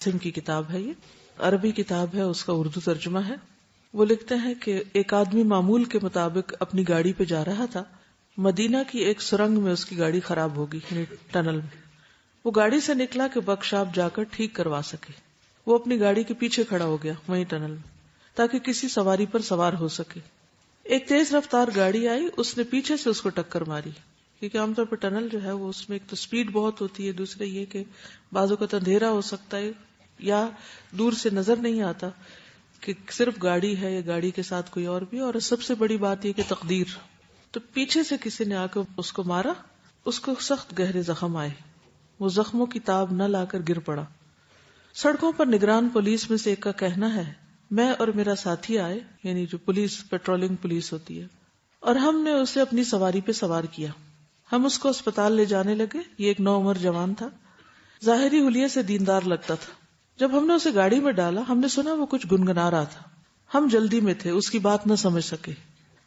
سنگھ کی کتاب ہے، یہ عربی کتاب ہے، اس کا اردو ترجمہ ہے۔ وہ لکھتے ہیں کہ ایک آدمی معمول کے مطابق اپنی گاڑی پہ جا رہا تھا، مدینہ کی ایک سرنگ میں اس کی گاڑی خراب ہو گئی، یعنی ٹنل میں۔ وہ گاڑی سے نکلا کہ ورک شاپ جا کر ٹھیک کروا سکے۔ وہ اپنی گاڑی کے پیچھے کھڑا ہو گیا وہیں ٹنل میں، تاکہ کسی سواری پر سوار ہو سکے۔ ایک تیز رفتار گاڑی آئی، اس نے پیچھے سے اس کو ٹکر ماری، کیونکہ عام طور پر ٹنل جو ہے وہ اس میں ایک تو سپیڈ بہت ہوتی ہے، دوسرے یہ کہ بعض اوقات اندھیرا ہو سکتا ہے یا دور سے نظر نہیں آتا کہ صرف گاڑی ہے یا گاڑی کے ساتھ کوئی اور بھی، اور سب سے بڑی بات یہ کہ تقدیر۔ تو پیچھے سے کسی نے آ کر اس کو مارا، اس کو سخت گہرے زخم آئے، وہ زخموں کی تاب نہ لا کر گر پڑا۔ سڑکوں پر نگران پولیس میں سے ایک کا کہنا ہے، میں اور میرا ساتھی آئے، یعنی جو پولیس پیٹرولنگ پولیس ہوتی ہے، اور ہم نے اسے اپنی سواری پہ سوار کیا۔ ہم اس کو اسپتال لے جانے لگے۔ یہ ایک نوعمر جوان تھا، ظاہری حلیے سے دیندار لگتا تھا۔ جب ہم نے اسے گاڑی میں ڈالا، ہم نے سنا وہ کچھ گنگنا رہا تھا۔ ہم جلدی میں تھے، اس کی بات نہ سمجھ سکے،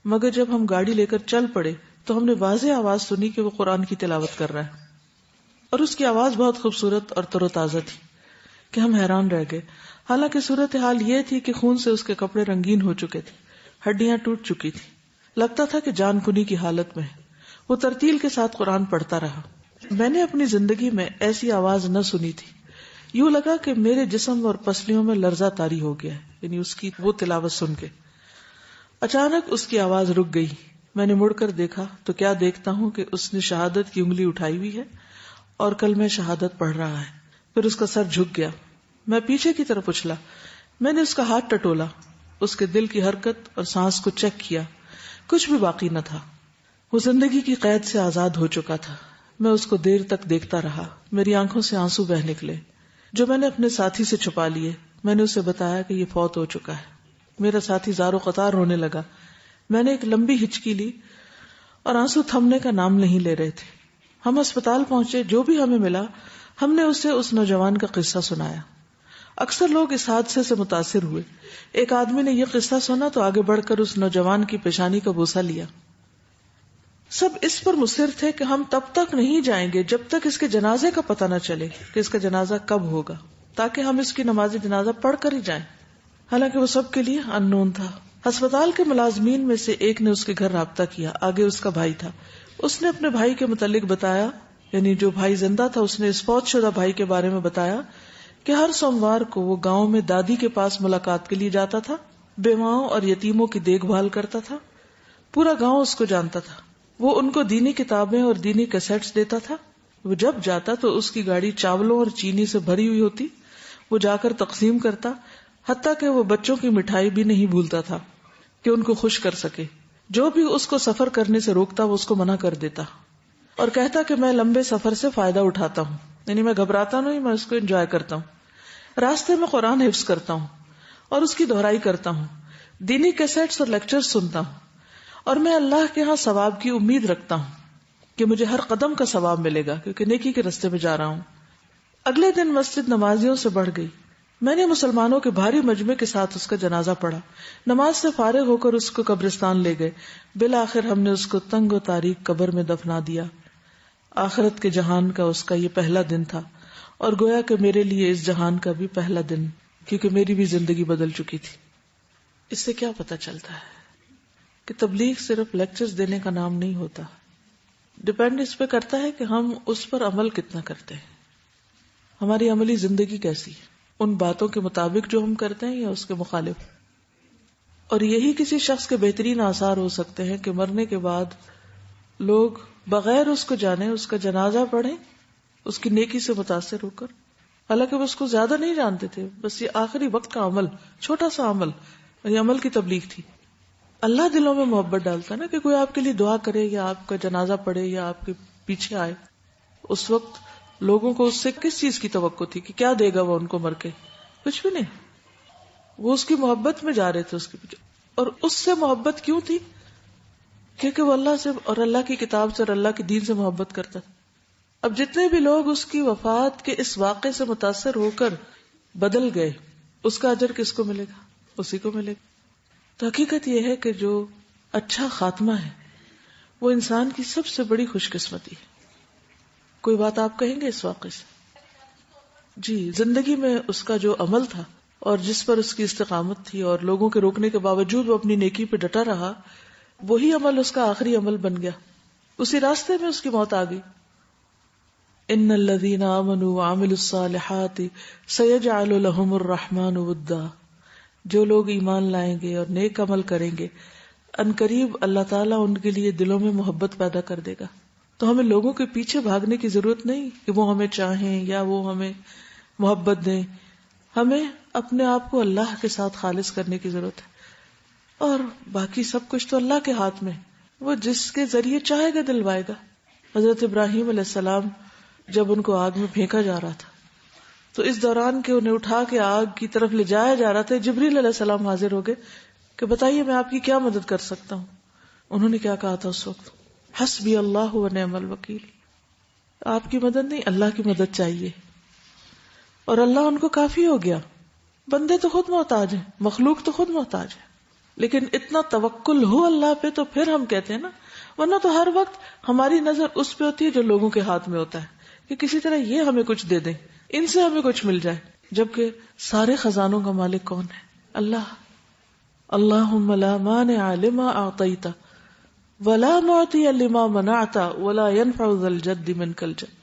مگر جب ہم گاڑی لے کر چل پڑے تو ہم نے واضح آواز سنی کہ وہ قرآن کی تلاوت کر رہا ہے، اور اس کی آواز بہت خوبصورت اور تر و تازہ تھی کہ ہم حیران رہ گئے۔ حالانکہ صورتحال یہ تھی کہ خون سے اس کے کپڑے رنگین ہو چکے تھے، ہڈیاں ٹوٹ چکی تھی، لگتا تھا کہ جان کنی کی حالت میں ہے۔ وہ ترتیل کے ساتھ قرآن پڑھتا رہا۔ میں نے اپنی زندگی میں ایسی آواز نہ سنی تھی، یوں لگا کہ میرے جسم اور پسلیوں میں لرزہ طاری ہو گیا ہے، یعنی اس کی وہ تلاوت سن کے۔ اچانک اس کی آواز رک گئی۔ میں نے مڑ کر دیکھا تو کیا دیکھتا ہوں کہ اس نے شہادت کی انگلی اٹھائی ہوئی ہے اور کلمہ شہادت پڑھ رہا ہے۔ پھر اس کا سر جھک گیا۔ میں پیچھے کی طرف اچھلا، میں نے اس کا ہاتھ ٹٹولا، اس کے دل کی حرکت اور سانس کو چیک کیا، کچھ بھی باقی نہ تھا۔ وہ زندگی کی قید سے آزاد ہو چکا تھا۔ میں اس کو دیر تک دیکھتا رہا، میری آنکھوں سے آنسو بہہ نکلے جو میں نے اپنے ساتھی سے چھپا لیے۔ میں نے اسے بتایا کہ یہ فوت ہو چکا ہے۔ میرا ساتھی زار و قطار رونے لگا۔ میں نے ایک لمبی ہچکی لی اور آنسو تھمنے کا نام نہیں لے رہے تھے۔ ہم اسپتال پہنچے، جو بھی ہمیں ملا ہم نے اسے اس نوجوان کا قصہ سنایا۔ اکثر لوگ اس حادثے سے متاثر ہوئے۔ ایک آدمی نے یہ قصہ سنا تو آگے بڑھ کر اس نوجوان کی پیشانی کا بوسہ لیا۔ سب اس پر مصر تھے کہ ہم تب تک نہیں جائیں گے جب تک اس کے جنازے کا پتہ نہ چلے کہ اس کا جنازہ کب ہوگا، تاکہ ہم اس کی نماز جنازہ پڑھ کر ہی جائیں، حالانکہ وہ سب کے لیے ان نون تھا۔ ہسپتال کے ملازمین میں سے ایک نے اس کے گھر رابطہ کیا، آگے اس کا بھائی تھا۔ اس نے اپنے بھائی کے متعلق بتایا، یعنی جو بھائی زندہ تھا اس نے اس فوت شدہ بھائی کے بارے میں بتایا کہ ہر سوموار کو وہ گاؤں میں دادی کے پاس ملاقات کے لیے جاتا تھا، بیواؤں اور یتیموں کی دیکھ بھال کرتا تھا۔ پورا گاؤں اس کو جانتا تھا۔ وہ ان کو دینی کتابیں اور دینی کیسٹس دیتا تھا۔ وہ جب جاتا تو اس کی گاڑی چاولوں اور چینی سے بھری ہوئی ہوتی، وہ جا کر تقسیم کرتا، حتیٰ کہ وہ بچوں کی مٹھائی بھی نہیں بھولتا تھا کہ ان کو خوش کر سکے۔ جو بھی اس کو سفر کرنے سے روکتا وہ اس کو منع کر دیتا اور کہتا کہ میں لمبے سفر سے فائدہ اٹھاتا ہوں، یعنی میں گھبراتا نہیں، میں اس کو انجوائے کرتا ہوں۔ راستے میں قرآن حفظ کرتا ہوں اور اس کی دہرائی کرتا ہوں، دینی کیسٹس اور لیکچر سنتا ہوں، اور میں اللہ کے ہاں ثواب کی امید رکھتا ہوں کہ مجھے ہر قدم کا ثواب ملے گا، کیونکہ نیکی کے راستے میں جا رہا ہوں۔ اگلے دن مسجد نمازیوں سے بڑھ گئی۔ میں نے مسلمانوں کے بھاری مجمع کے ساتھ اس کا جنازہ پڑھا۔ نماز سے فارغ ہو کر اس کو قبرستان لے گئے۔ بالآخر ہم نے اس کو تنگ و تاریک قبر میں دفنا دیا۔ آخرت کے جہان کا اس کا یہ پہلا دن تھا، اور گویا کہ میرے لیے اس جہان کا بھی پہلا دن، کیونکہ میری بھی زندگی بدل چکی تھی۔ اس سے کیا پتہ چلتا ہے کہ تبلیغ صرف لیکچرز دینے کا نام نہیں ہوتا، ڈیپینڈ اس پہ کرتا ہے کہ ہم اس پر عمل کتنا کرتے ہیں، ہماری عملی زندگی کیسی ہے، ان باتوں کے مطابق جو ہم کرتے ہیں یا اس کے مخالف۔ اور یہی کسی شخص کے بہترین آثار ہو سکتے ہیں کہ مرنے کے بعد لوگ بغیر اس کو جانے اس کا جنازہ پڑھیں، اس کی نیکی سے متاثر ہو کر، حالانکہ وہ اس کو زیادہ نہیں جانتے تھے، بس یہ آخری وقت کا عمل، چھوٹا سا عمل، یہ عمل کی تبلیغ تھی۔ اللہ دلوں میں محبت ڈالتا نا، کہ کوئی آپ کے لیے دعا کرے یا آپ کا جنازہ پڑھے یا آپ کے پیچھے آئے۔ اس وقت لوگوں کو اس سے کس چیز کی توقع تھی کہ کیا دے گا وہ ان کو مر کے؟ کچھ بھی نہیں۔ وہ اس کی محبت میں جا رہے تھے اس کے پیچھے، اور اس سے محبت کیوں تھی؟ کیونکہ وہ اللہ سے اور اللہ کی کتاب سے اور اللہ کے دین سے محبت کرتا تھا۔ اب جتنے بھی لوگ اس کی وفات کے اس واقعے سے متاثر ہو کر بدل گئے، اس کا اجر کس کو ملے گا؟ اسی کو ملے گا۔ تو حقیقت یہ ہے کہ جو اچھا خاتمہ ہے وہ انسان کی سب سے بڑی خوش قسمتی ہے۔ کوئی بات آپ کہیں گے اس واقعے سے؟ جی زندگی میں اس کا جو عمل تھا اور جس پر اس کی استقامت تھی اور لوگوں کے روکنے کے باوجود وہ اپنی نیکی پہ ڈٹا رہا، وہی عمل اس کا آخری عمل بن گیا. اسی راستے میں اس کی موت آ گئی. ان الذین آمنوا وعملوا الصالحات سیجعل لهم الرحمن ودا. جو لوگ ایمان لائیں گے اور نیک عمل کریں گے، عنقریب اللہ تعالیٰ ان کے لیے دلوں میں محبت پیدا کر دے گا. تو ہمیں لوگوں کے پیچھے بھاگنے کی ضرورت نہیں کہ وہ ہمیں چاہیں یا وہ ہمیں محبت دیں. ہمیں اپنے آپ کو اللہ کے ساتھ خالص کرنے کی ضرورت ہے، اور باقی سب کچھ تو اللہ کے ہاتھ میں. وہ جس کے ذریعے چاہے گا دلوائے گا. حضرت ابراہیم علیہ السلام جب ان کو آگ میں پھینکا جا رہا تھا تو اس دوران کہ انہیں اٹھا کے آگ کی طرف لے جایا جا رہا تھا، جبریل علیہ السلام حاضر ہو گئے کہ بتائیے میں آپ کی کیا مدد کر سکتا ہوں. انہوں نے کیا کہا تھا اس وقت؟ حسبی اللہ و نعم الوکیل. آپ کی مدد نہیں، اللہ کی مدد چاہیے. اور اللہ ان کو کافی ہو گیا. بندے تو خود محتاج ہیں، مخلوق تو خود محتاج ہے، لیکن اتنا توکل ہو اللہ پہ تو پھر ہم کہتے ہیں نا. ورنہ تو ہر وقت ہماری نظر اس پہ ہوتی ہے جو لوگوں کے ہاتھ میں ہوتا ہے کہ کسی طرح یہ ہمیں کچھ دے دیں، ان سے ہمیں کچھ مل جائے. جبکہ سارے خزانوں کا مالک کون ہے؟ اللہ. اللہم لا مانع لما اعطیت ولا معطی لما منعت ولا ينفع ذا الجد منک الجد.